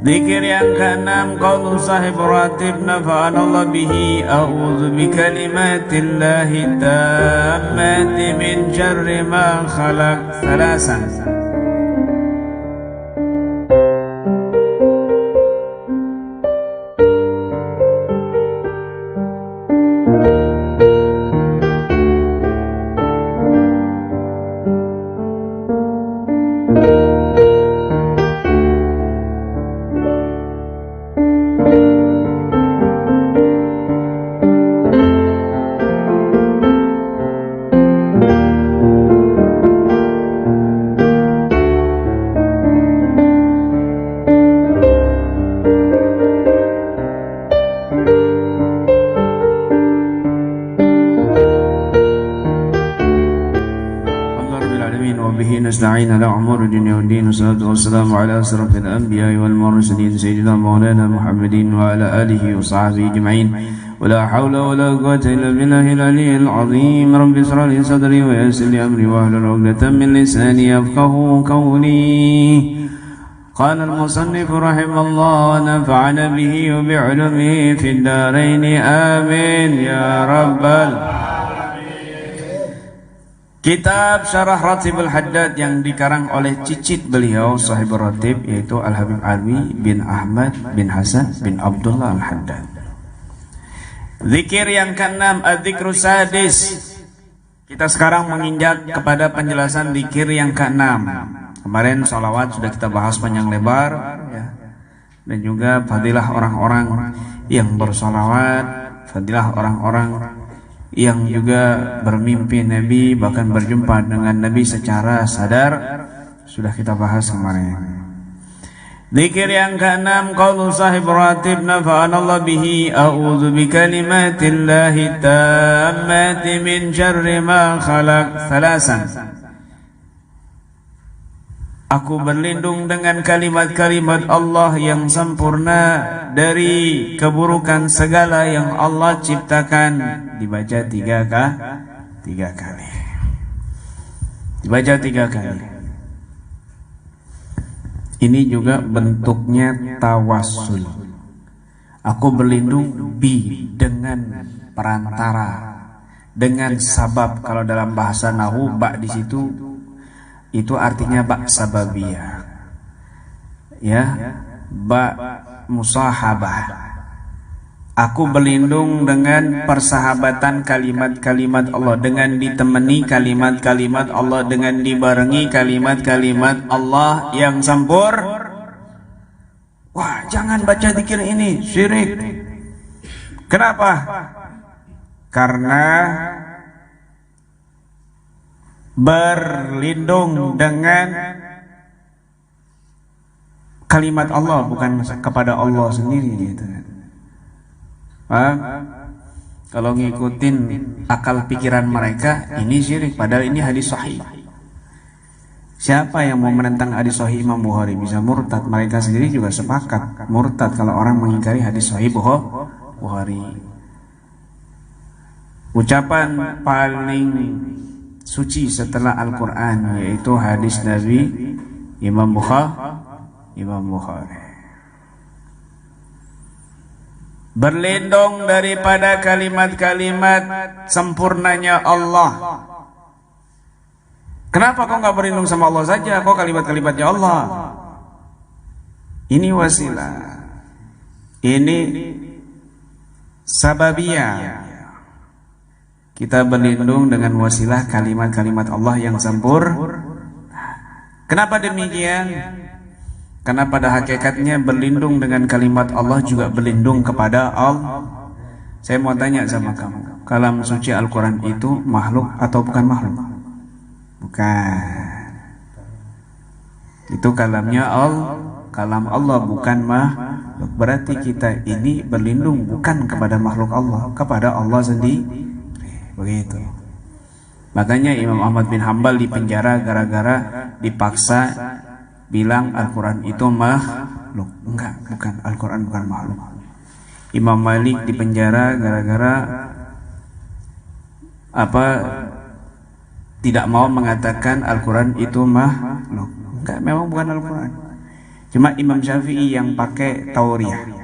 Zikir yang keenam, qaulu sahib ratib nafa'anallah bihi, a'udzu bikalimatillahi tammati min syarri ma khalaq. Salasan. نستعين على أمور الدنيا والدين والصلاة والسلام على أشرف الأنبياء والمرسلين سيدنا مولانا محمد وعلى آله وصحبه أجمعين ولا حول ولا قوة إلا بالله العلي العظيم رب اشرح لي صدري ويسر لي أمري واحلل عقدة من لساني يفقهوا قولي قال المصنف رحمه الله ونفعنا به وبعلمه في الدارين آمين يا رب Kitab Syarah Ratibul Haddad yang dikarang oleh cicit beliau sahib Ratib, yaitu Al-Habib Alwi bin Ahmad bin Hasan bin Abdullah Al-Haddad. Zikir yang keenam, adzikru sadis. Kita sekarang menginjak kepada penjelasan zikir yang keenam. Kemarin sholawat sudah kita bahas panjang lebar ya. Dan juga fadilah orang-orang yang bersholawat, fadilah orang-orang yang juga bermimpi Nabi, bahkan berjumpa dengan Nabi secara sadar, sudah kita bahas kemarin. Zikir yang keenam, qaulu sahib ratib nafa'anallah bihi, a'udzu bikalimatillahi tammati min syarri ma khalaq. Salasan. Aku berlindung dengan kalimat-kalimat Allah yang sempurna dari keburukan segala yang Allah ciptakan. Dibaca tiga kali. Dibaca 3 kali. Ini juga bentuknya tawassul. Aku berlindung dengan perantara, dengan sabab. Kalau dalam bahasa nahwu, ba di situ itu artinya ba sababiyah, ya, ba musahabah. Aku berlindung dengan persahabatan kalimat-kalimat Allah, dengan ditemani kalimat-kalimat Allah, dengan dibarengi kalimat-kalimat Allah yang sempur. Wah, jangan baca zikir ini, syirik. Kenapa? Karena berlindung dengan kalimat Allah, bukan kepada Allah sendiri gitu. Kalau ngikutin akal pikiran mereka, ini syirik, padahal ini hadis sahih. Siapa yang mau menentang hadis sahih Imam Bukhari bisa murtad. Mereka sendiri juga sepakat murtad kalau orang mengingkari hadis sahih Bukhari. Ucapan paling suci setelah Al-Quran yaitu hadis Nabi Imam Bukhari. Berlindung daripada kalimat-kalimat sempurnanya Allah. Kenapa kau nggak berlindung sama Allah saja? Kau kalimat-kalimatnya Allah. Ini wasilah. Ini sababiyah. Kita berlindung dengan wasilah kalimat-kalimat Allah yang sempurna. Kenapa demikian? Karena pada hakikatnya berlindung dengan kalimat Allah juga berlindung kepada Allah. Saya mau tanya sama kamu, kalam suci Al-Quran itu makhluk atau bukan makhluk? Bukan. Itu kalamnya Allah, kalam Allah, bukan makhluk. Berarti kita ini berlindung bukan kepada makhluk Allah, kepada Allah sendiri. Begitu. Makanya Imam Ahmad bin Hanbal dipenjara gara-gara dipaksa bilang Al-Quran itu makhluk. Enggak, bukan, Al-Quran bukan makhluk. Imam Malik dipenjara gara-gara tidak mau mengatakan Al-Quran itu makhluk. Enggak, memang bukan Al-Quran. Cuma Imam Syafi'i yang pakai tauriyah,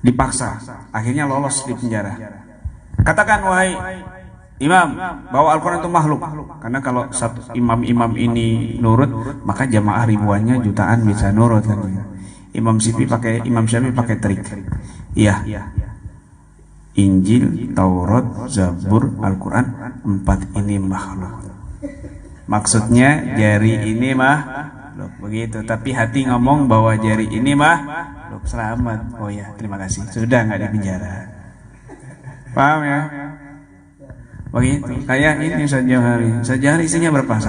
dipaksa, akhirnya lolos di penjara. Katakan wahai imam bahwa Al-Quran itu makhluk, karena kalau satu imam-imam ini nurut, maka jamaah ribuannya jutaan bisa nurut kan. Imam Syafi'i pakai trik. Iya, Injil, Taurat, Zabur, Al-Quran, 4 ini makhluk. Maksudnya jari ini makhluk begitu, tapi hati ngomong bahwa jari ini makhluk. Selamat. Oh ya, terima kasih. Sudah nggak di penjara. Paham ya? Begitu. Kayak ini Sajahari isinya berapa?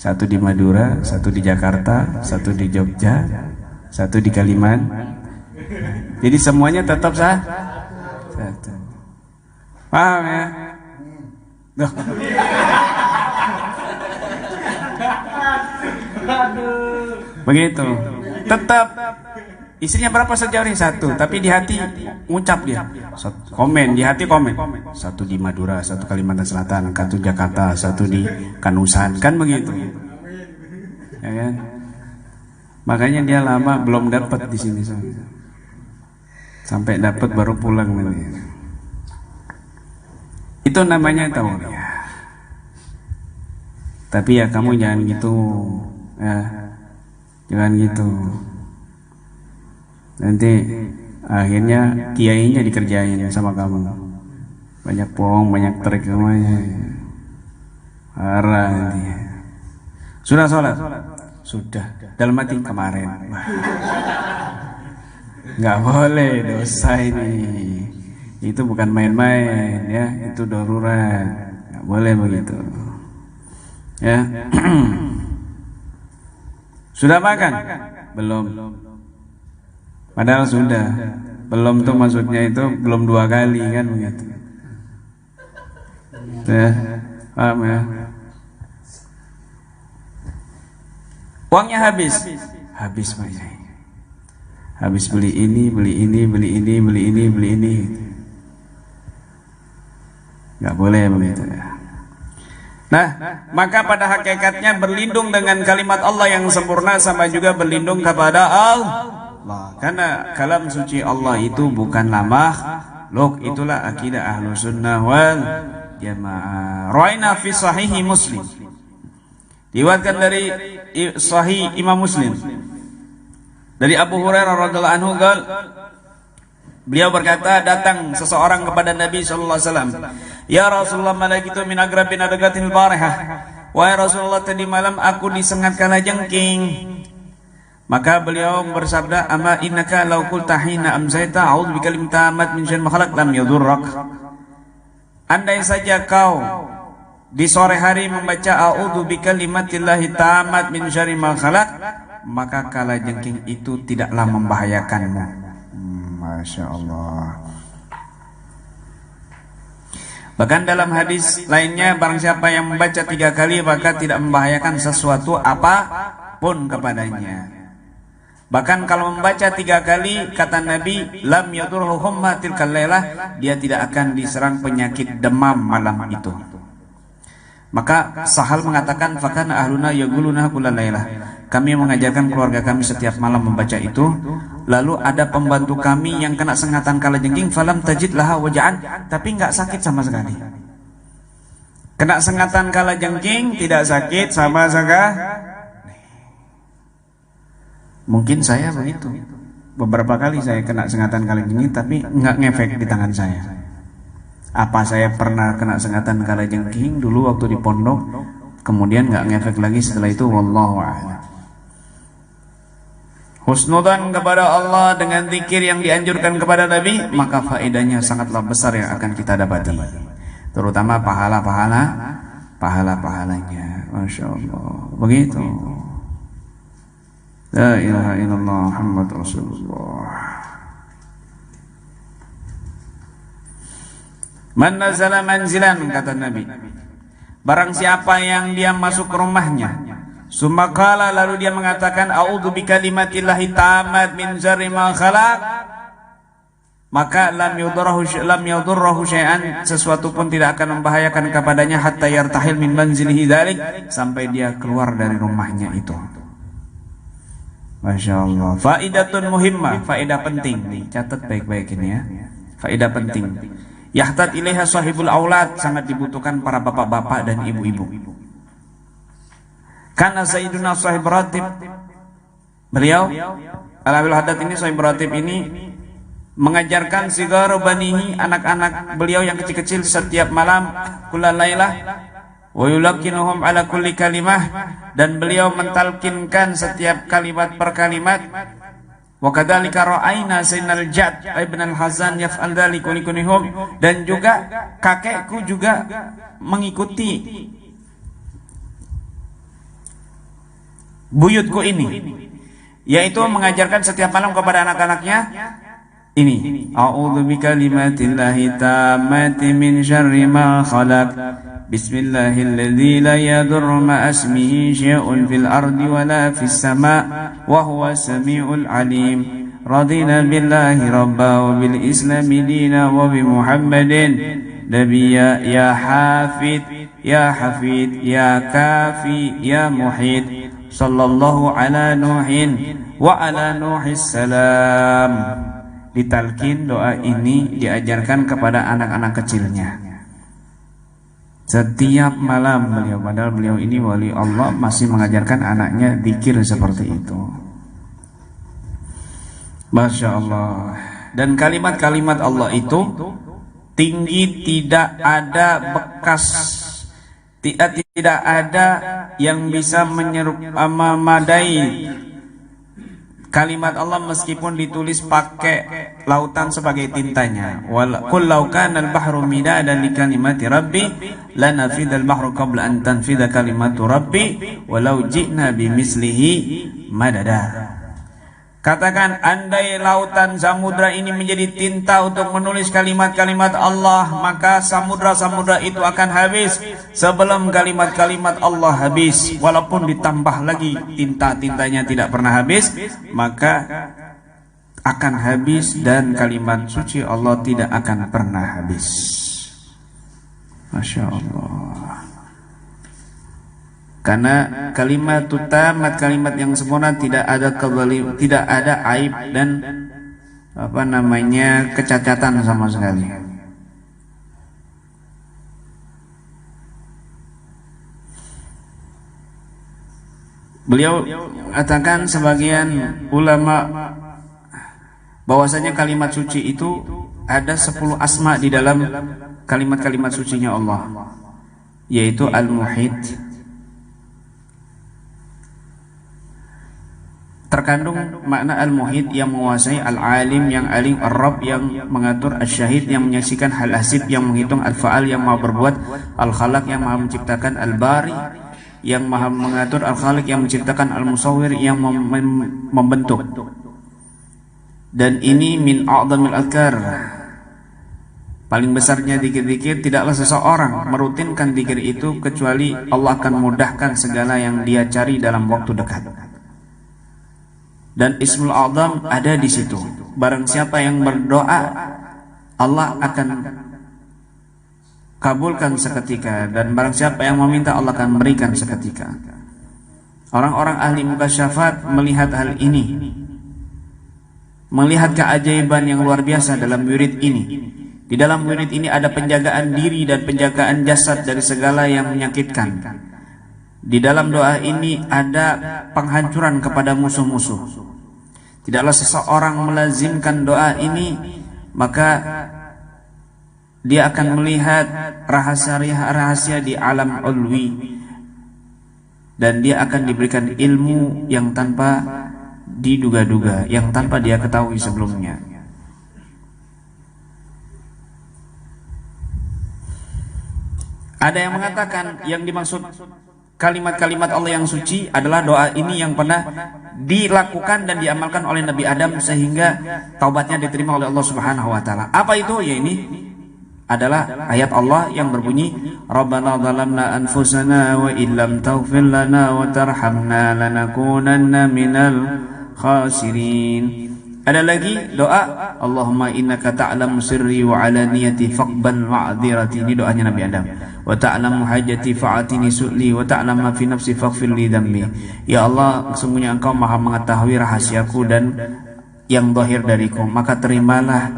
Satu di Madura, satu di Jakarta, satu di Jogja, satu di Kalimantan. Jadi semuanya tetap satu. Paham ya? Duh. Begitu. Tetap isinya berapa Sajahari? 1, tapi di hati ngucap dia. Komen, di hati komen. 1 di Madura, 1 Kalimantan Selatan, 1 Jakarta, 1 di Kanusan, kan begitu. Ya kan? Makanya dia lama belum dapat di sini. Sampai dapat baru pulang nanti. Itu namanya tauriyah. Tapi ya kamu jangan gitu. Ya. Jangan gitu. Nanti akhirnya kiainya dikerjain sama kamu. Banyak bohong, banyak trik semuanya. Parah nanti. Sudah sholat? Sudah. Dalam hati kemarin. Nggak boleh, dosa ini. Itu bukan main-main ya, itu darurat. Nggak boleh begitu. Ya. Sudah makan? Belum. Padahal sudah. Belum tuh maksudnya itu belum 2 kali kan begitu. Ya, paham ya? Uangnya habis Pak Yai. Habis beli ini. Nggak boleh begitu ya. Nah, maka pada hakikatnya berlindung dengan kalimat Allah yang sempurna sama juga berlindung kepada Allah. Karena kalam suci Allah itu bukanlah makhluk. Itulah akidah Ahlus Sunnah wal Jamaah. Raina fi sahihi Muslim. Diriwayatkan dari Sahih Imam Muslim. Dari Abu Hurairah radhiyallahu anhu beliau berkata, datang seseorang kepada Nabi sallallahu alaihi wasallam. Ya Rasulullah, malakitu min agrabin adagatil barihah. Wahai Rasulullah, tadi malam aku disengat kalajengking. Maka beliau bersabda, ama innaka law qulta hina amsayta a'udzu bikalim tamat min syarri ma khalaq lam yadurrak. Andai saja kau di sore hari membaca a'udzu bikalimatillahi tamat min syarri ma khalaq, maka kalajengking itu tidaklah membahayakanmu. Masya Allah. Bahkan dalam hadis lainnya, barang siapa yang membaca 3 kali maka tidak membahayakan sesuatu apapun kepadanya. Bahkan kalau membaca 3 kali, kata Nabi, lam yadurhu humma tilkal lailah, dia tidak akan diserang penyakit demam malam itu. Maka Sahal mengatakan, fakana ahluna yaquluna kullal lailah. Kami mengajarkan keluarga kami setiap malam membaca itu. Lalu ada pembantu kami yang kena sengatan kalajengking, falam tajid laha waja'an, tapi enggak sakit sama sekali. Kena sengatan kalajengking tidak sakit sama sekali. Mungkin saya begitu. Beberapa kali saya kena sengatan kalajengking tapi enggak ngefek di tangan saya. Apa saya pernah kena sengatan kalajengking dulu waktu di pondok, kemudian enggak ngefek lagi setelah itu? Wallahu a'lam. Husnudan kepada Allah dengan zikir yang dianjurkan kepada Nabi, maka faedahnya sangatlah besar yang akan kita dapati, terutama pahalanya. Masya Allah. Begitu. La ilaha illallah Muhammad Rasulullah. Man nazala manzilan, kata Nabi, barang siapa yang dia masuk ke rumahnya, sumakala lalu dia mengatakan a'udzu bikalimatillahi tamat min syarri ma khalaq, maka lam yadurruhu syai'an, sesuatu pun tidak akan membahayakan kepadanya hatta yartahil min manzilihi dzalik, sampai dia keluar dari rumahnya itu. Masya Allah. Faidatun muhimmah, faedah penting nih, catat baik-baik ini ya. Faedah penting. Yahtat ilaiha sahibul aulad, sangat dibutuhkan para bapak-bapak dan ibu-ibu. Karena Sayyiduna Sahib Ratib, beliau Al-Abil Haddad ini, Sahib Ratib ini mengajarkan sigaru banihi, anak-anak beliau yang kecil-kecil setiap malam, kullal lailah, wa yulakinuhum ala kulli kalimah, dan beliau mentalkinkan setiap kalimat per kalimat. Wa kadzalika ra'aina Sayyidina Al-Jad ibn Al-Hazan yaf'al dzalika likunihum, dan juga kakekku juga mengikuti buyutku ini, yaitu mengajarkan setiap malam kepada anak-anaknya ini, a'udzu bikalimatillahi tammati min syarri ma khalaq, bismillahilladzi la yadurru ma ismihi syai'un fil ardi wa la fis sama' wa huwas samiul alim, radina billahi rabba wa bil islami dina wa bi muhammadin nabiyya, ya hafid ya hafid ya kafi ya muhid, sallallahu ala nuhin wa ala nuhis salam. Ditalkin doa ini diajarkan kepada anak-anak kecilnya setiap malam beliau, padahal beliau ini wali Allah masih mengajarkan anaknya zikir seperti itu. Masya Allah. Dan kalimat-kalimat Allah itu tinggi, tidak ada bekas, tidak ada yang bisa memadai kalimat Allah meskipun ditulis pakai lautan sebagai tintanya. Qul law kana al-bahru midadan li kalimati rabbi lanafida al-bahru qabla an tanfida kalimatu rabbi walau ji'na bimislihi madada. Katakan, andai lautan samudra ini menjadi tinta untuk menulis kalimat-kalimat Allah, maka samudra-samudra itu akan habis sebelum kalimat-kalimat Allah habis. Walaupun ditambah lagi tinta-tintanya tidak pernah habis, maka akan habis, dan kalimat suci Allah tidak akan pernah habis. Masya Allah. Karena kalimat tamat, kalimat yang sempurna, tidak ada tidak ada aib dan kecacatan sama sekali. Beliau katakan sebagian ulama bahwasanya kalimat suci itu ada 10 asma di dalam kalimat-kalimat sucinya Allah, yaitu Al-Muhit. Terkandung makna Al-Muhit yang menguasai, Al-Alim yang alim, Ar-Rabb yang mengatur, Asy-Syahid yang menyaksikan, Al-Hasib yang menghitung, Al-Fa'al yang maha berbuat, Al-Khalaq yang maha menciptakan, Al-Bari yang maha mengatur, Al-Khaliq yang menciptakan, Al-Musawwir yang membentuk. Dan ini min a'dhamil adhkar, paling besarnya zikir-zikir. Tidaklah seseorang merutinkan zikir itu kecuali Allah akan mudahkan segala yang dia cari dalam waktu dekat. Dan Ismul A'zam ada di situ. Barang siapa yang berdoa, Allah akan kabulkan seketika, dan barang siapa yang meminta, Allah akan berikan seketika. Orang-orang ahli mukasyafat melihat hal ini, melihat keajaiban yang luar biasa dalam wirid ini. Di dalam wirid ini ada penjagaan diri dan penjagaan jasad dari segala yang menyakitkan. Di dalam doa ini ada penghancuran kepada musuh-musuh. Tidaklah seseorang melazimkan doa ini, maka dia akan melihat rahasia-rahasia di alam ulwi, dan dia akan diberikan ilmu yang tanpa diduga-duga, yang tanpa dia ketahui sebelumnya. Ada yang mengatakan yang dimaksud kalimat-kalimat Allah yang suci adalah doa ini yang pernah dilakukan dan diamalkan oleh Nabi Adam sehingga taubatnya diterima oleh Allah Subhanahu wa taala. Apa itu? Ya, ini adalah ayat Allah yang berbunyi, Rabbana zalamna anfusana wa illam taghfir lana wa tarhamna lanakunanna minal khasirin. Ada lagi doa, Allahumma innaka ta'lamu sirri wa alaniyati faqbal ma'dzirati. Ini doanya Nabi Adam. Wa ta'lamu hajati fa'atini su'li wa ta'lamu ma fi nafsi faghfir li dhanbi. Ya Allah, sesungguhnya Engkau Maha mengetahui rahasiaku dan yang zahir dariku, maka terimalah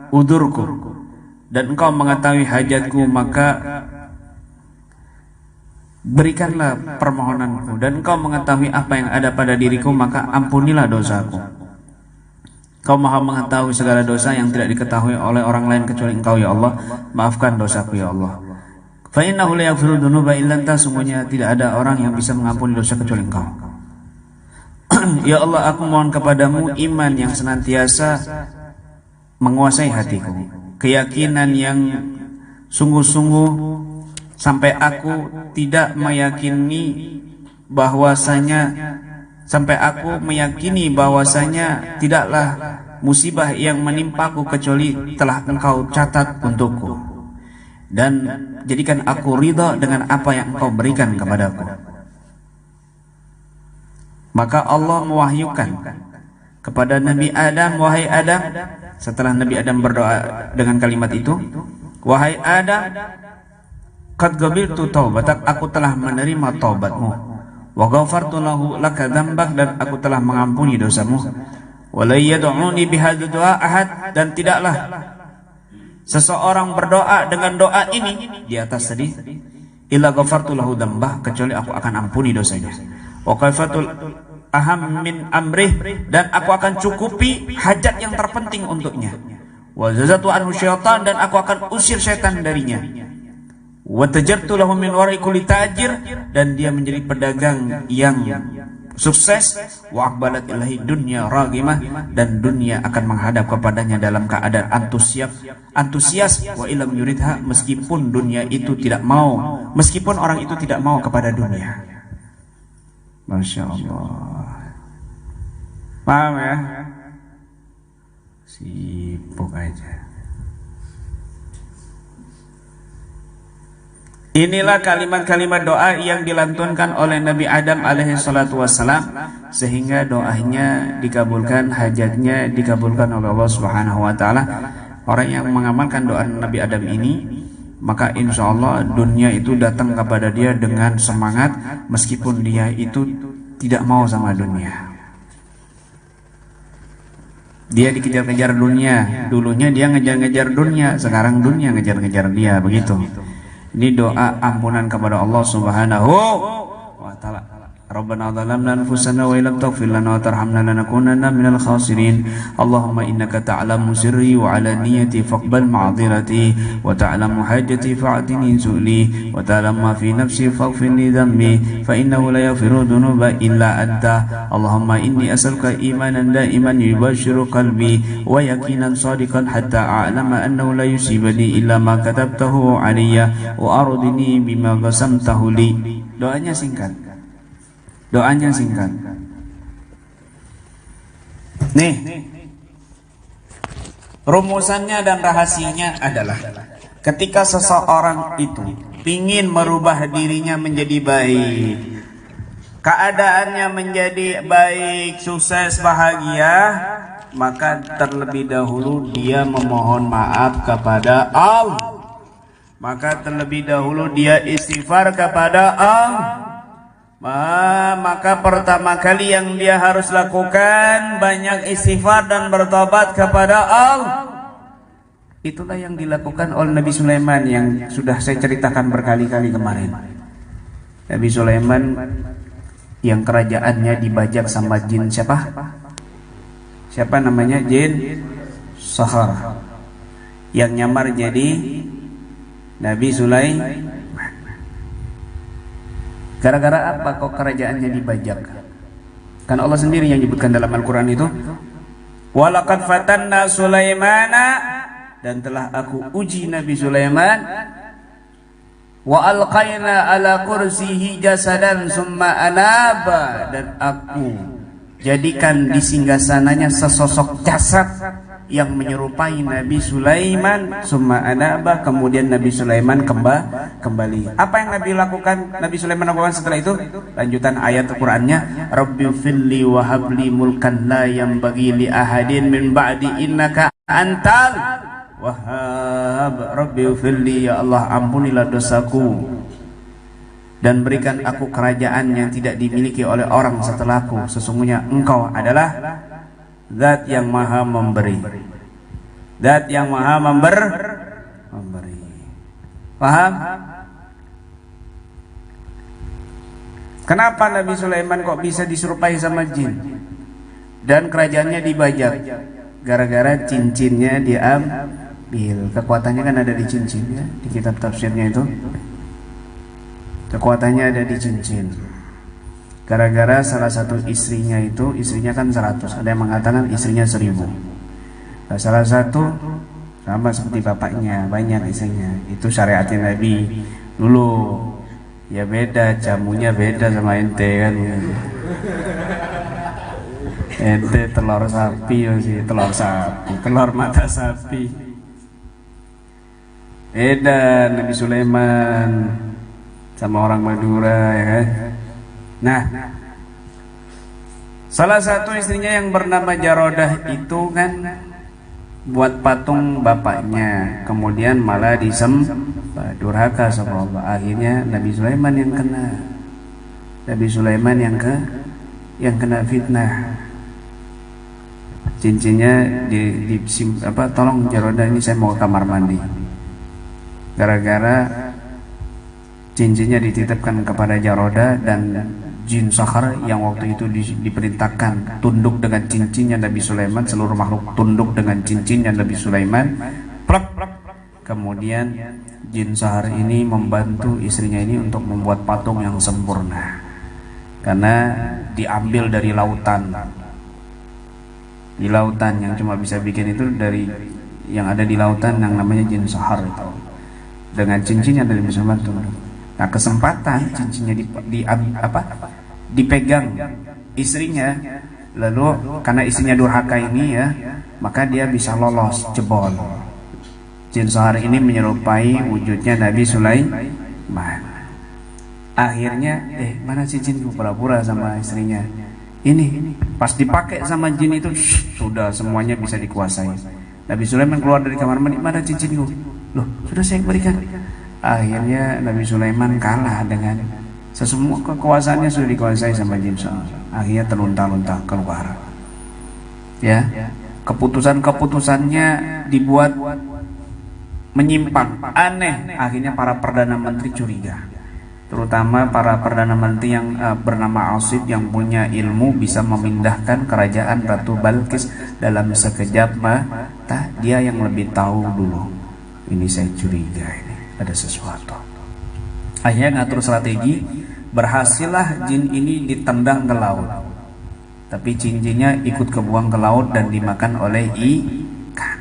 udurku, dan Engkau mengetahui hajatku, maka berikanlah permohonanku, dan Engkau mengetahui apa yang ada pada diriku, maka ampunilah dosaku. Engkau Maha mengetahui segala dosa yang tidak diketahui oleh orang lain kecuali Engkau ya Allah. Maafkan dosaku ya Allah. Fa innahu la yaghfiru dzunuba illa anta. Sungguhnya tidak ada orang yang bisa mengampuni dosa kecuali Engkau. Ya Allah, aku mohon kepadamu iman yang senantiasa menguasai hatiku, keyakinan yang sungguh-sungguh sampai aku tidak meyakini bahwasanya tidaklah musibah yang menimpaku kecuali telah Engkau catat untukku, dan jadikan aku ridha dengan apa yang Engkau berikan kepadaku. Maka Allah mewahyukan kepada Nabi Adam, wahai Adam, setelah Nabi Adam berdoa dengan kalimat itu, wahai Adam, qad qabiltu taubatak, aku telah menerima taubatmu, wa ghafartu laka dzambak, dan aku telah mengampuni dosamu, wa la yad'uni bihadza du'a ahad, dan tidaklah seseorang berdoa dengan doa ini di atas tadi, illa ghafartu lahu dzambah, kecuali aku akan ampuni dosanya, wa kaifatul aham min amrih, dan aku akan cukupi hajat yang terpenting untuknya, wa zazatu anhu syaitan, dan aku akan usir syaitan darinya, wa tajartu lahu min wara'i kulli tajir, dan dia menjadi pedagang yang sukses, wa aqbalat ilahi dunya ragimah, dan dunia akan menghadap kepadanya dalam keadaan antusias, wa ilam yuridha, meskipun dunia itu tidak mau, meskipun orang itu tidak mau kepada dunia. Masya Allah. Paham ya? Sibuk aja. Inilah kalimat-kalimat doa yang dilantunkan oleh Nabi Adam alaihi salatu wassalam, sehingga doanya dikabulkan, hajatnya dikabulkan oleh Allah Subhanahu wa taala. Orang yang mengamalkan doa Nabi Adam ini, maka insya Allah dunia itu datang kepada dia dengan semangat, meskipun dia itu tidak mau sama dunia. Dia dikejar-kejar dunia, dulunya dia ngejar-ngejar dunia, sekarang dunia ngejar-ngejar dia, begitu. Ini doa ampunan kepada Allah Subhanahu wa taala. Rabbana zalamna anfusana wa illam taghfir lana wa tarhamna lanakunanna minal khasirin. Allahumma innaka ta'lamu sirri wa alaniyati faqbal ma'dzirati, wa ta'lamu hajati fa'atini su'li, wa ta'lamu ma fi nafsi faghfir li dhanbi, fa innahu la yaghfiru dhunuba illa anta. Allahumma inni as'aluka imanan da'iman yubashiru qalbi, wa yaqinan sadiqan hatta a'lama annahu la yusibani illa ma katabtahu alayya, wa ardini bima qasamtahu li. Doanya singkat. Doanya singkat. Nih, rumusannya dan rahasianya adalah ketika seseorang itu ingin merubah dirinya menjadi baik, keadaannya menjadi baik, sukses, bahagia, maka terlebih dahulu dia memohon maaf kepada Allah. Maka terlebih dahulu dia istighfar kepada Allah. Maka pertama kali yang dia harus lakukan banyak istighfar dan bertobat kepada Allah. Itulah yang dilakukan oleh Nabi Sulaiman yang sudah saya ceritakan berkali-kali kemarin. Nabi Sulaiman yang kerajaannya dibajak sama jin siapa? Siapa namanya? Jin Sahara, yang nyamar jadi Nabi Sulaiman. Gara-gara apa kok kerajaannya dibajak? Kan Allah sendiri yang menyebutkan dalam Al-Quran itu, walaqad fatanna Sulaimana, dan telah aku uji Nabi Sulaiman, wa alqaina ala kursihi jasadan summa anaba, dan aku jadikan di singgasananya sesosok jasad, yang menyerupai Nabi Sulaiman. Summa anaba, kemudian Nabi Sulaiman kembali. Apa yang Nabi lakukan? Nabi Sulaiman lakukan setelah itu? Lanjutan ayat Al-Qur'annya, Rabbi firli wa habli mulkan la yanbaghi li ahadin min ba'di innaka antal wahhab. Rabbi firli, ya Allah ampunilah dosaku dan berikan aku kerajaan yang tidak dimiliki oleh orang setelahku. Sesungguhnya Engkau adalah Zat yang maha memberi, Zat yang maha memberi. Paham? Kenapa Nabi Sulaiman kok bisa diserupai sama jin dan kerajaannya dibajak? Gara-gara cincinnya diambil. Kekuatannya kan ada di cincinnya. Di kitab tafsirnya itu kekuatannya ada di cincin. Gara-gara salah satu istrinya itu, istrinya kan 100, ada yang mengatakan istrinya 1000. Nah, salah satu sama seperti bapaknya, banyak istrinya. Itu syariatnya Nabi dulu. Ya beda, jamunya beda sama ente kan. Ente telur sapi sih, telur sapi, telur mata sapi. Beda Nabi Sulaiman sama orang Madura ya kan. Nah, salah satu istrinya yang bernama Jarodah itu kan buat patung bapaknya, kemudian malah disembah, durhaka sama Allah. Akhirnya Nabi Sulaiman yang kena, Nabi Sulaiman yang kena fitnah. Cincinnya tolong Jarodah, ini saya mau ke kamar mandi. Gara-gara cincinnya dititipkan kepada Jarodah, dan jin Sahar yang waktu itu diperintahkan tunduk dengan cincinnya Nabi Sulaiman, seluruh makhluk tunduk dengan cincinnya Nabi Sulaiman. Plak. Kemudian jin Sahar ini membantu istrinya ini untuk membuat patung yang sempurna, karena diambil dari lautan. Di lautan yang cuma bisa bikin itu dari yang ada di lautan yang namanya jin Sahar itu. Dengan cincinnya Nabi Sulaiman tunduk. Nah, kesempatan cincinnya dipegang istrinya, lalu karena istrinya durhaka ini ya, maka dia bisa lolos, jebol. Jin Sahar ini menyerupai wujudnya Nabi Sulaiman. Akhirnya mana si jin, pura-pura sama istrinya. Ini pas dipakai sama jin itu sudah semuanya bisa dikuasai. Nabi Sulaiman keluar dari kamar mandi, mana cincinku? Loh, sudah saya berikan. Akhirnya Nabi Sulaiman kalah dengan semua kekuasaannya sudah dikuasai sama jin Sahar. Akhirnya terlunta-lunta keluar. Ya, keputusan-keputusannya dibuat menyimpang, aneh. Akhirnya para perdana menteri curiga, terutama para perdana menteri yang bernama Asif, yang punya ilmu bisa memindahkan kerajaan Ratu Balkis dalam sekejap mata. Dia yang lebih tahu dulu. Ini saya curiga ini ada sesuatu. Akhirnya ngatur strategi, berhasillah jin ini ditendang ke laut. Tapi cincinnya ikut kebuang ke laut dan dimakan oleh ikan.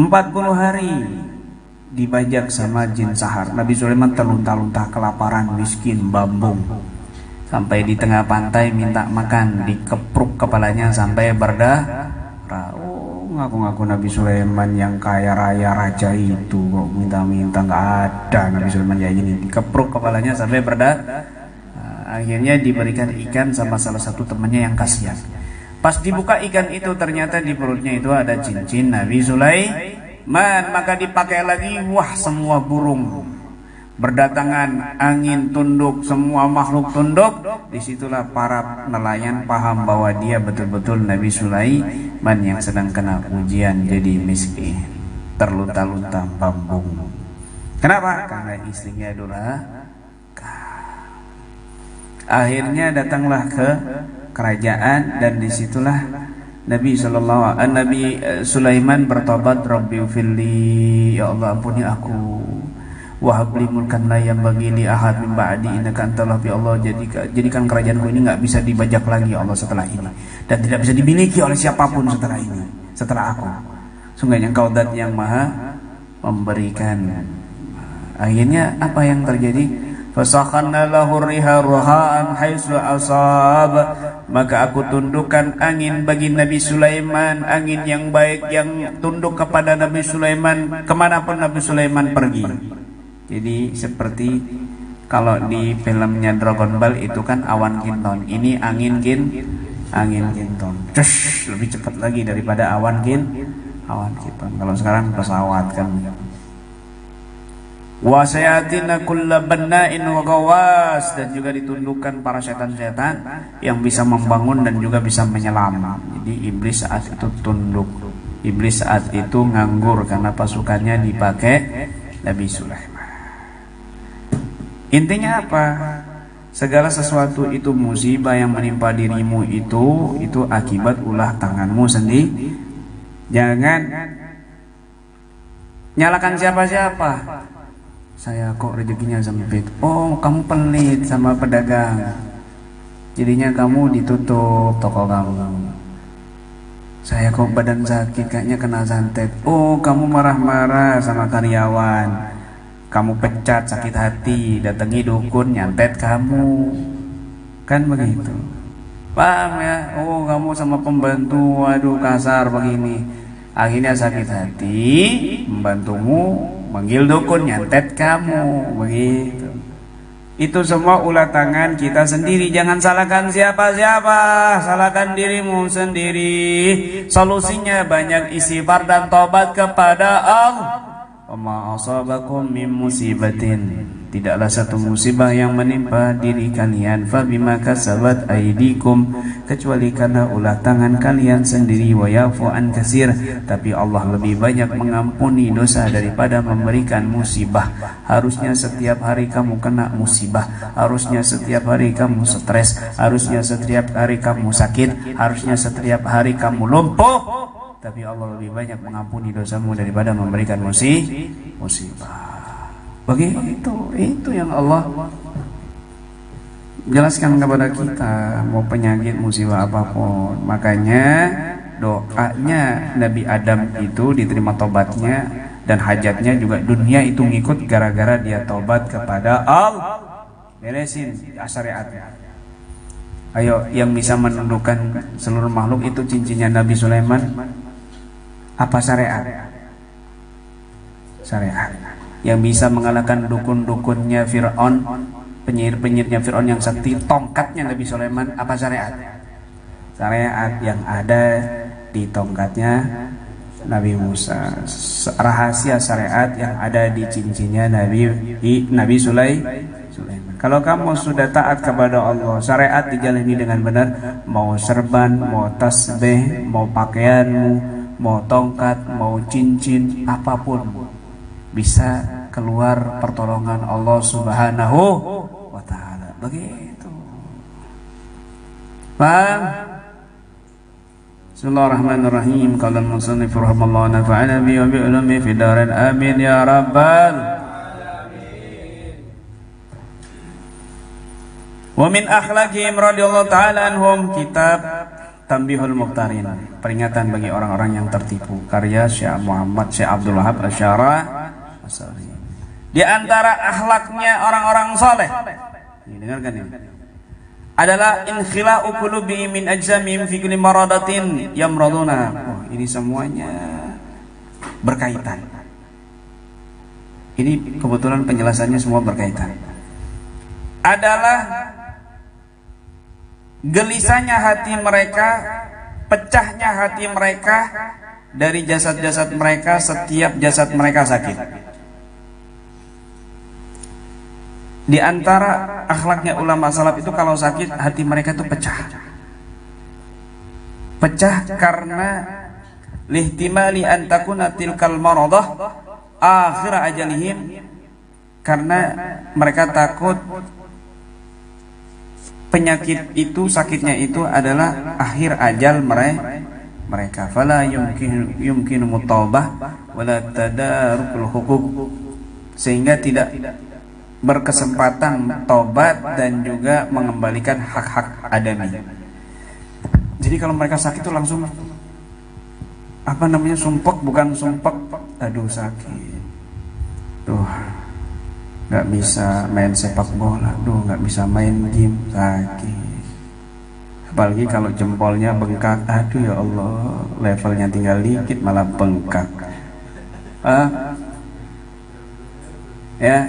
40 hari dibajak sama jin Sahar. Nabi Sulaiman terlunta-lunta, kelaparan, miskin, bambung. Sampai di tengah pantai minta makan, dikepruk kepalanya sampai berdarah. Ngaku-ngaku Nabi Sulaiman yang kaya raya raja itu kok minta-minta, nggak ada Nabi Sulaiman kayak gini. Dikepruk kepalanya sampai berdarah. Akhirnya diberikan ikan sama salah satu temannya yang kasihan. Pas dibuka ikan itu, ternyata di perutnya itu ada cincin Nabi Sulaiman. Maka dipakai lagi, wah semua burung berdatangan, angin tunduk, semua makhluk tunduk. Disitulah para nelayan paham bahwa dia betul-betul Nabi Sulaiman yang sedang kena ujian jadi miskin, terlunta-lunta, bambung. Kenapa? Karena istrinya durhaka. Akhirnya datanglah ke kerajaan, dan disitulah Nabi Sulaiman bertobat, Rabbi ufilli, ya Allah ampuni aku, wahabli mulkan la yanbaghi li ahad min ba'di innaka antal wahhab. Ya Allah, jadikan kerajaanku ini nggak bisa dibajak lagi ya Allah setelah ini, dan tidak bisa dimiliki oleh siapapun setelah ini, setelah aku. Sungguhnya Engkau zat yang maha memberikan. Akhirnya apa yang terjadi? fasakhanna lahu riha ruhaan haitsu asab, maka aku tundukkan angin bagi Nabi Sulaiman, angin yang baik yang tunduk kepada Nabi Sulaiman kemanapun Nabi Sulaiman pergi. Jadi seperti kalau di filmnya Dragon Ball itu kan awan kinton, ini angin kinton, lebih cepat lagi daripada awan kinton. Kalau sekarang pesawat kan. Wa sayatina kulla banna'in wa gawas, dan juga ditundukkan para setan-setan yang bisa membangun dan juga bisa menyelam. Jadi iblis saat itu tunduk, iblis saat itu nganggur karena pasukannya dipakai Nabi Sulaiman. Intinya apa? Segala sesuatu itu musibah yang menimpa dirimu itu akibat ulah tanganmu sendiri. Jangan nyalakan siapa-siapa. Saya kok rezekinya sempit. Oh, kamu pelit sama pedagang, jadinya kamu ditutup toko kamu. Saya kok badan sakit, kayaknya kena santet. Oh, kamu marah-marah sama karyawan, kamu pecat, sakit hati, datangi dukun, nyantet kamu. Kan begitu, paham ya? Oh, kamu sama pembantu, waduh kasar begini, akhirnya sakit hati, pembantumu manggil dukun, nyantet kamu, begitu. Itu semua ulah tangan kita sendiri. Jangan salahkan siapa-siapa, salahkan dirimu sendiri. Solusinya banyak istighfar dan tobat kepada Allah. Wa asabakum min musibatin, tidaklah satu musibah yang menimpa diri kalian fa bima kasabat aydikum, kecuali karena ulah tangan kalian sendiri. Wa yafu an katsir, tapi Allah lebih banyak mengampuni dosa daripada memberikan musibah. Harusnya setiap hari kamu kena musibah, harusnya setiap hari kamu stres, harusnya setiap hari kamu sakit, harusnya setiap hari kamu lumpuh, tapi Allah lebih banyak mengampuni dosamu daripada memberikan musibah. Begitu, itu yang Allah jelaskan kepada kita. Mau penyakit, musibah apapun, makanya doanya Nabi Adam itu diterima tobatnya, dan hajatnya juga dunia itu ngikut gara-gara dia tobat kepada Allah. Beresin syariatnya. Ayo, yang bisa menundukkan seluruh makhluk itu cincinnya Nabi Sulaiman. Apa syariat? Syariat. Yang bisa mengalahkan dukun-dukunnya Fir'aun, penyihir-penyihirnya Fir'aun yang sakti, tongkatnya Nabi Sulaiman. Apa syariat? Syariat yang ada di tongkatnya Nabi Musa. Rahasia syariat yang ada di cincinnya Nabi Sulaiman. Kalau kamu sudah taat kepada Allah, syariat dijalani dengan benar, mau serban, mau tasbih, mau pakaianmu, mau tongkat, mau cincin, apapun bisa keluar pertolongan Allah Subhanahu wa ta'ala. Begitu. Paham? Bismillahirrahmanirrahim. Qala al-musannif rahimallahu nafa'ana bi wa bi ulumi fi darin amin ya rabbal alamin. Wa min akhlaqihim radhiyallahu ta'ala anhum, kitab Tanbihul Mukhtarin, peringatan bagi orang-orang yang tertipu, karya Syekh Muhammad Syekh Abdul Wahab Asy-Syarani. Di antara akhlaknya orang-orang saleh, ini dengarkan ini, adalah inkhila'u qulubi min ajsamihim fi kulli maradatin yamraduna. Oh, ini semuanya berkaitan. Ini kebetulan penjelasannya semua berkaitan. Adalah gelisahnya hati mereka, pecahnya hati mereka dari jasad-jasad mereka setiap jasad mereka sakit. Di antara akhlaknya ulama salaf itu kalau sakit hati mereka itu pecah. Pecah karena lihtimali an takuna tilkal maradah akhir ajalihim, karena mereka takut penyakit itu, sakitnya itu adalah akhir ajal mereka. Fala yumkinu mutaubah wala tadarukul huquq, sehingga tidak berkesempatan tobat dan juga mengembalikan hak-hak adami. Jadi kalau mereka sakit itu langsung sumpek, bukan sumpek, aduh sakit, tuh nggak bisa main sepak bola, nggak bisa main game, sakit. Apalagi kalau jempolnya bengkak, aduh ya Allah, levelnya tinggal dikit malah bengkak. Ya,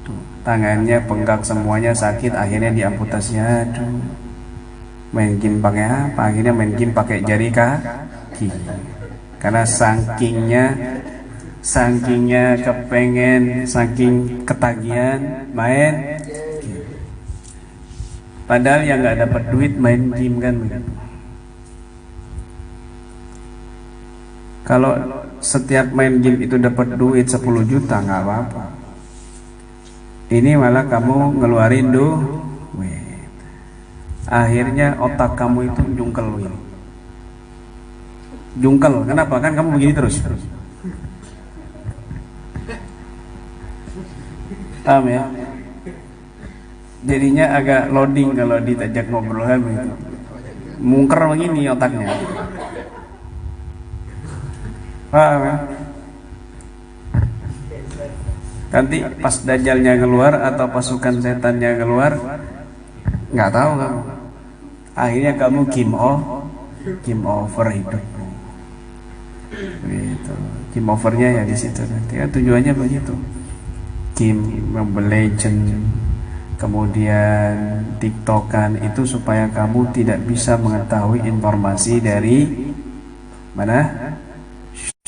tuh, tangannya bengkak semuanya, sakit, akhirnya diamputasi. Aduh, main game pakai apa? Akhirnya main game pakai jari kaki, karena sakingnya kepengen, saking ketagihan main game. Padahal yang nggak dapat duit main game kan begitu. Kalau setiap main game itu dapat duit 10 juta nggak apa-apa. Ini malah kamu ngeluarin duit. Akhirnya otak kamu itu jungkel ini. Jungkel, kenapa? Kan kamu begini terus. Paham ya? Jadinya agak loading kalau ditajak ngobrol kan begitu. Mungker begini otaknya. Paham ya? Nanti pas dajalnya keluar atau pasukan setannya keluar, nggak tahu kamu. Akhirnya kamu game over hidupmu. Gitu. Game overnya ya di situ nanti. Ya, tujuannya begitu. Game Mobile Legend, kemudian TikTokan itu supaya kamu tidak bisa mengetahui informasi dari mana?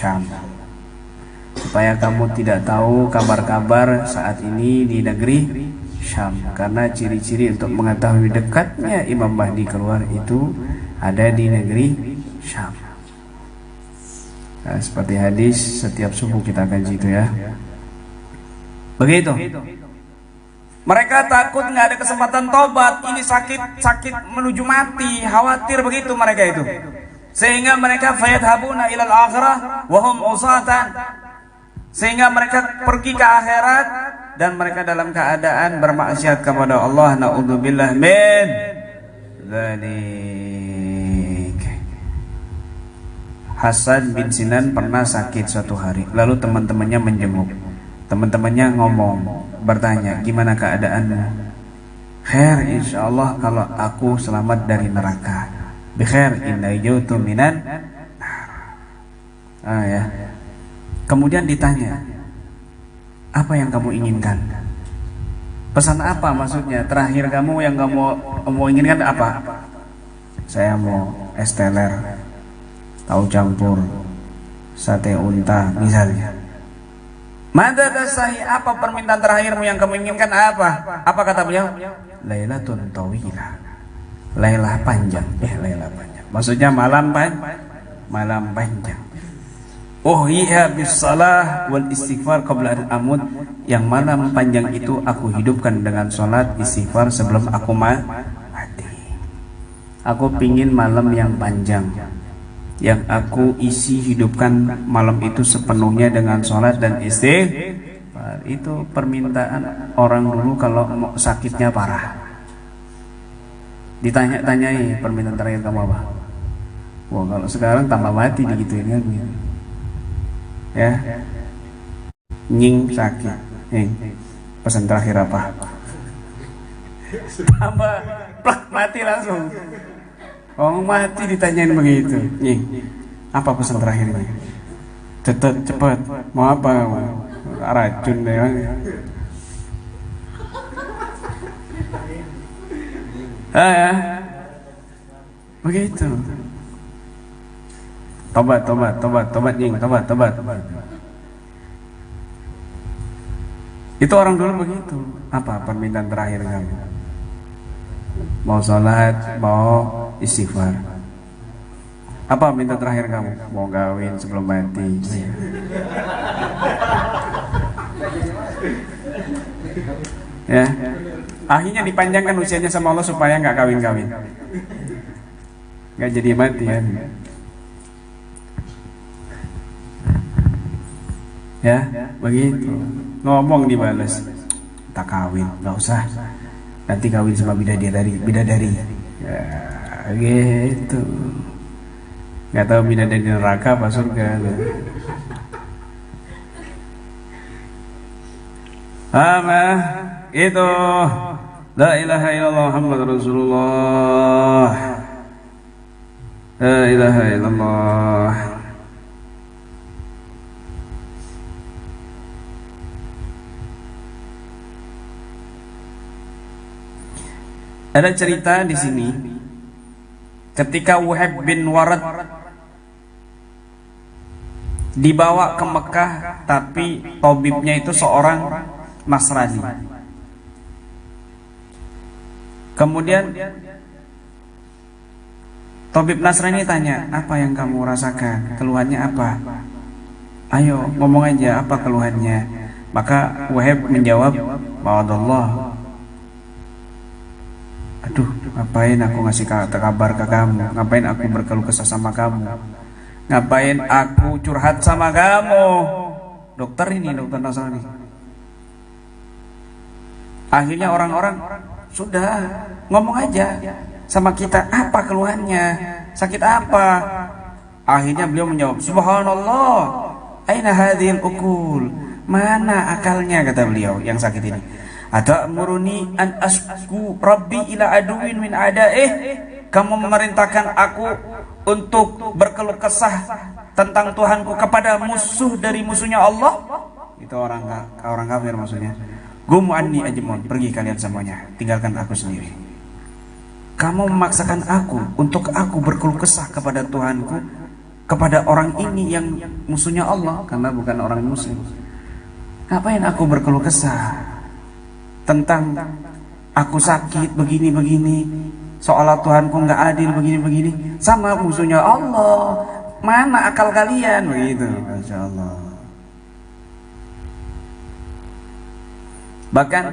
Syam. Supaya kamu tidak tahu kabar-kabar saat ini di negeri Syam, karena ciri-ciri untuk mengetahui dekatnya Imam Mahdi keluar itu ada di negeri Syam. Nah, seperti hadis setiap subuh kita kaji itu ya. Begitu. Mereka takut nggak ada kesempatan tobat, ini sakit menuju mati, khawatir begitu mereka itu. Sehingga mereka fayadhabuna ilal akhirah wa hum usatan. Sehingga mereka pergi ke akhirat dan mereka dalam keadaan bermaksiat kepada Allah. Na'udzubillah min dzalik. Hasan bin Sinan pernah sakit suatu hari, lalu teman-temannya menjenguk. Teman-temannya ngomong, bertanya, gimana keadaanmu? Khair, insyaallah kalau aku selamat dari neraka. Bikhair inna jautu minan nar. Ya. Kemudian ditanya, apa yang kamu inginkan? Pesan apa maksudnya? Terakhir kamu yang kamu mau inginkan apa? Saya mau es teler, tahu campur, sate unta misalnya. Mada tasahi, apa permintaan terakhirmu yang kamu inginkan apa? Apa kata beliau? Lailatun tawilah. Lailah panjang. Lailah panjang. Maksudnya malam panjang. Oh iya bisalah wal istighfar qabla an amut. Yang malam panjang itu aku hidupkan dengan salat istighfar sebelum aku mati. Aku pingin malam yang panjang, yang aku isi hidupkan malam itu sepenuhnya dengan sholat dan istighfar. Itu permintaan orang dulu kalau sakitnya parah. Ditanya-tanyai permintaan terakhir kamu apa? Wah, kalau sekarang tambah mati digituin kan. Ya, nying sakit, nying pesan terakhir apa? Tambah plak mati langsung. Orang mati ditanyain begitu, nying, apa pesan terakhirnya? Cepet, mau apa kamu? Racun deh. Ya, begitu. Tobat nying, tobat. Itu orang dulu begitu. Apa permintaan terakhir kamu? Mau sholat, mau istighfar. Apa minta terakhir kamu? Mau kawin sebelum mati. Ya, akhirnya dipanjangkan usianya sama Allah supaya nggak kawin-kawin, nggak jadi mati kan? Ya, begitu. Ngomong dibalas, tak kawin, nggak usah. Nanti kawin sama bidadari. Ya, gitu. Nggak tahu bidadari neraka apa surga. Apa itu? La ilaha illallah Muhammad Rasulullah. La ilaha illallah. Ada cerita di sini ketika Wahab bin Warad dibawa ke Mekah, tapi tabibnya itu seorang Nasrani. Kemudian tabib Nasrani tanya, apa yang kamu rasakan? Keluhannya apa? Ayo ngomong aja, apa keluhannya? Maka Wahab menjawab, Ma'adallah. Aduh, ngapain aku ngasih kabar ke kamu? Ngapain aku berkeluh kesah sama kamu? Ngapain aku curhat sama kamu? Dokter ini, dokter Nasrani. Akhirnya orang-orang, sudah, ngomong aja sama kita, apa keluhannya? Sakit apa? Akhirnya beliau menjawab, Subhanallah, aina hadhil ukul? Mana akalnya, kata beliau yang sakit ini. Atamuruni an asku rabbi ila aduwin min adaih? Kamu memerintahkan aku untuk berkeluh kesah tentang Tuhanku kepada musuh dari musuhnya Allah? Itu orang kafir maksudnya. Gumu anni ajmun, pergi kalian semuanya, tinggalkan aku sendiri. Kamu memaksakan aku untuk aku berkeluh kesah kepada Tuhanku, kepada orang ini yang musuhnya Allah, karena bukan orang muslim. Ngapain aku berkeluh kesah tentang aku sakit begini-begini, seolah Tuhanku nggak adil begini-begini, sama musuhnya Allah? Mana akal kalian? Begitu, Masya Allah. Bahkan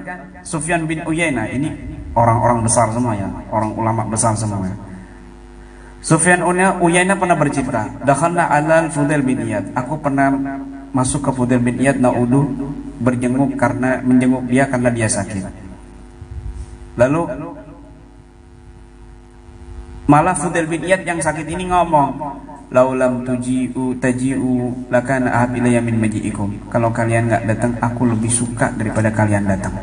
Sufyan bin Uyainah, ini orang-orang besar semua ya, orang ulama besar semua. Sufyan Uyainah pernah bercerita, dakhalna alal Fudail bin Iyad. Aku pernah masuk ke Fudail bin Iyad na'udu, menjenguk dia karena dia sakit. Lalu malah Fudail bin Iyad yang sakit ini ngomong, laulam taji'u lakana ahab ilayya min maji'ikum. Kalau kalian enggak datang, aku lebih suka daripada kalian datang.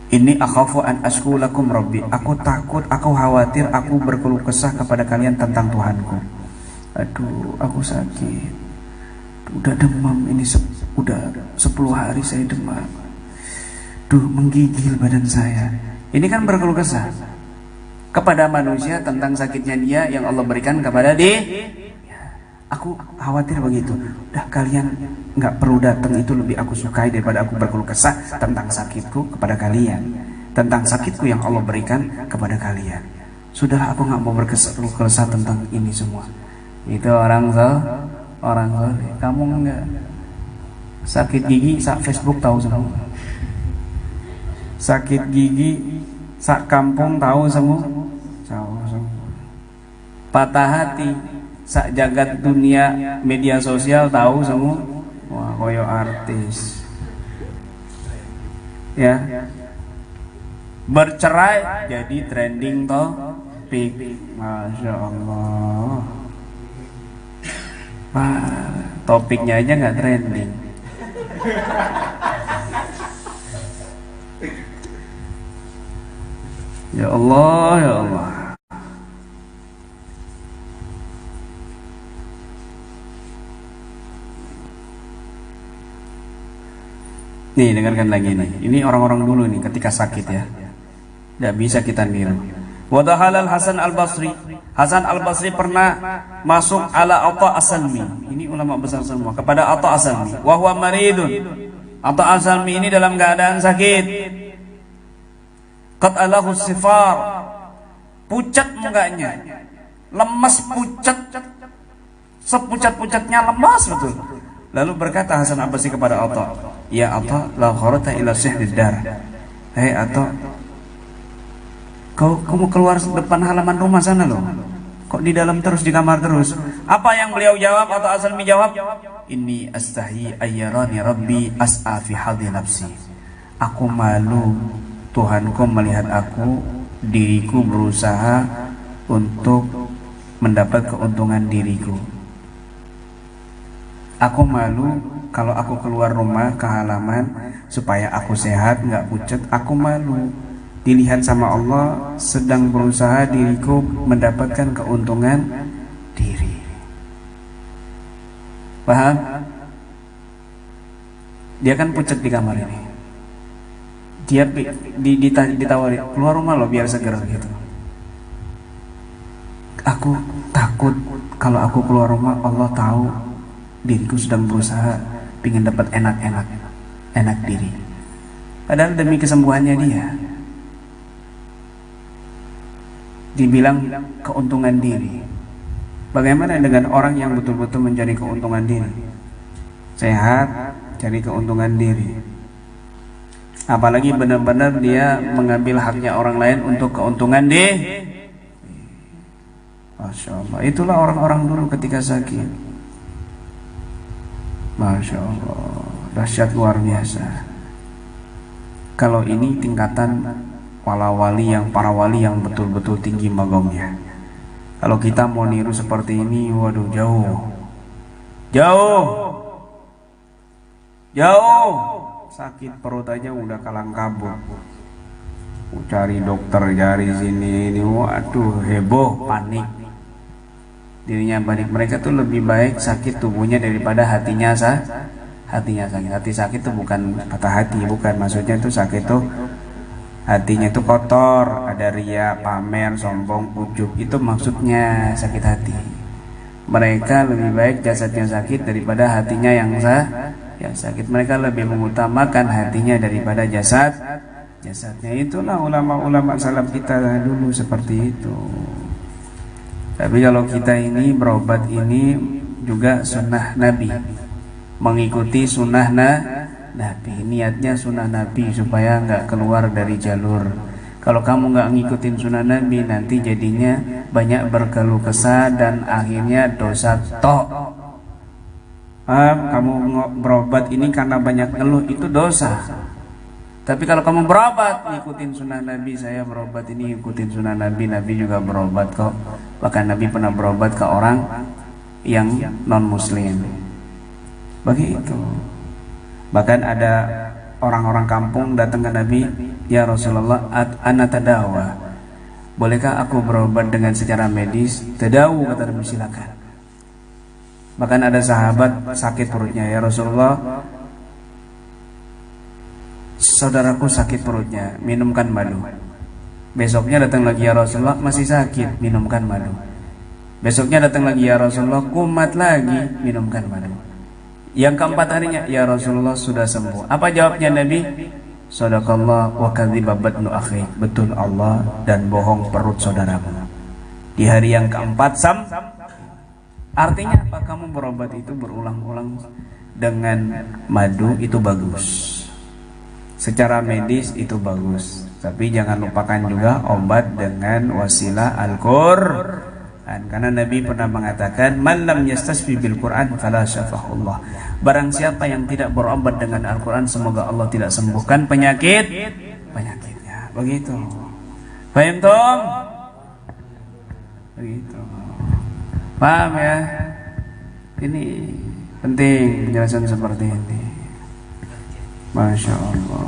Ini akhafu an asku lakum rabbi. Aku takut, aku khawatir, aku berkeluh kesah kepada kalian tentang Tuhanku. Aduh, aku sakit, udah demam ini, udah 10 hari saya demam. Duh, menggigil badan saya. Ini kan berkeluh kesah kepada manusia tentang sakitnya dia yang Allah berikan kepada dia. Aku khawatir begitu. Udah, kalian nggak perlu datang, itu lebih aku sukai daripada aku berkeluh kesah tentang sakitku kepada kalian, tentang sakitku yang Allah berikan kepada kalian. Sudahlah, aku nggak mau berkeluh kesah tentang ini semua. Itu orang kamu enggak sakit gigi, sak Facebook tahu semua. Sakit gigi sak kampung tahu semua. Patah hati sak jagat dunia media sosial tahu semua. Wah, koyo artis. Ya. Bercerai jadi trending topik. Masya Allah. Topiknya aja nggak trending. Ya Allah, ya Allah. Nih, dengarkan lagi nih. Ini orang-orang dulu nih ketika sakit ya. Tidak bisa kita niru. Wadahalal Hasan al-Basri. Hasan al-Basri pernah masuk ala Atha as-Salmi. Ini ulama besar semua, kepada Atha as-Salmi. Wa huwa maridun. Atha as-Salmi ini dalam keadaan sakit. Qad alahu sifar. Pucat mukanya. Lemas, pucat. Sepucat-pucatnya lemas betul. Lalu berkata Hasan al-Basri kepada Atha, ya Atha, la kharata ila sihrid dar. Hei Atha, kamu keluar depan halaman rumah sana loh. Kok di dalam terus, di kamar terus? Apa yang beliau jawab atau As-Salmi jawab? Inni astahi ayyarani rabbi as'a fi hadhi nafsi. Aku malu Tuhanku melihat aku, diriku berusaha untuk mendapat keuntungan diriku. Aku malu kalau aku keluar rumah ke halaman supaya aku sehat, nggak pucat, aku malu. Dilihat sama Allah sedang berusaha diriku mendapatkan keuntungan diri. Paham? Dia kan pucat di kamar ini. Dia ditawari keluar rumah loh biar seger gitu. Aku takut kalau aku keluar rumah Allah tahu diriku sedang berusaha ingin dapat enak diri. Padahal demi kesembuhannya dia. Dibilang keuntungan diri. Bagaimana dengan orang yang betul-betul mencari keuntungan diri? Sehat, cari keuntungan diri. Apalagi benar-benar dia mengambil haknya orang lain untuk keuntungan diri. Masya Allah. Itulah orang-orang dulu ketika sakit. Masya Allah, dahsyat luar biasa. Kalau ini tingkatan para wali yang betul-betul tinggi makomnya. Kalau kita mau niru seperti ini, waduh jauh. Sakit perut aja udah kalang kabut. Cari dokter, cari sini ini, waduh heboh, panik. Dirinya panik. Mereka tuh lebih baik sakit tubuhnya daripada hatinya sakit. Hati sakit tuh bukan patah hati, bukan, maksudnya tuh sakit tuh hatinya tuh kotor, ada ria, pamer, sombong, ujub, itu maksudnya sakit hati. Mereka lebih baik jasadnya sakit daripada hatinya yang sakit. Mereka lebih mengutamakan hatinya daripada jasadnya. Itulah ulama-ulama salaf kita dulu seperti itu. Tapi kalau kita ini berobat ini juga sunnah Nabi, mengikuti sunnah Nabi. Niatnya sunnah Nabi supaya nggak keluar dari jalur. Kalau kamu nggak ngikutin sunnah Nabi, nanti jadinya banyak berkeluh kesah dan akhirnya dosa tok. Kamu berobat ini karena banyak ngeluh, itu dosa. Tapi kalau kamu berobat ngikutin sunnah Nabi, saya berobat ini ngikutin sunnah Nabi, Nabi juga berobat kok. Bahkan Nabi pernah berobat ke orang yang non muslim. Begitu. Bahkan ada orang-orang kampung datang ke Nabi, ya Rasulullah, ana tadawa, bolehkah aku berobat dengan secara medis? Tadawu, kata Nabi, silakan. Bahkan ada sahabat sakit perutnya, ya Rasulullah, saudaraku sakit perutnya, minumkan madu. Besoknya datang lagi, ya Rasulullah, masih sakit, minumkan madu. Besoknya datang lagi, ya Rasulullah, kumat lagi, minumkan madu. Yang keempat harinya, ya Rasulullah, sudah sembuh. Apa jawabnya Nabi? Shadaqallah wa kadhiba batnu akhi. Betul Allah dan bohong perut saudaramu. Di hari yang keempat artinya apa? Kamu berobat itu berulang-ulang dengan madu itu bagus. Secara medis itu bagus. Tapi jangan lupakan juga obat dengan wasilah Al-Qur'an. Karena Nabi pernah mengatakan, man lam yastasfi bil Qur'an fala syafahullah. Barang siapa yang tidak berobat dengan Al-Qur'an, semoga Allah tidak sembuhkan penyakitnya. Begitu. Paham Tom? Begitu. Paham ya? Ini penting penjelasan seperti ini. Masya Allah.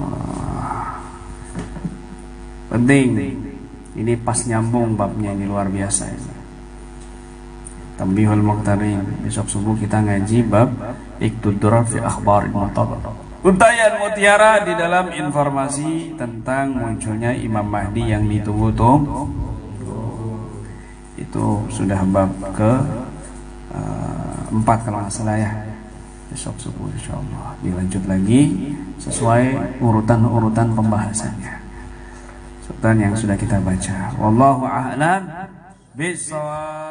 Penting. Ini pas nyambung babnya, ini luar biasa ini. Tambihul Muqtarin. Besok subuh kita ngaji bab Iqtidrar fi akhbar mu'tabar. Untayan mutiara di dalam informasi tentang munculnya Imam Mahdi yang ditunggu-tunggu. Itu sudah bab ke 4 kalau nggak salah ya. Besok subuh insyaallah dilanjut lagi sesuai urutan-urutan pembahasannya. Sultan yang sudah kita baca. Wallahu a'lam bishawab.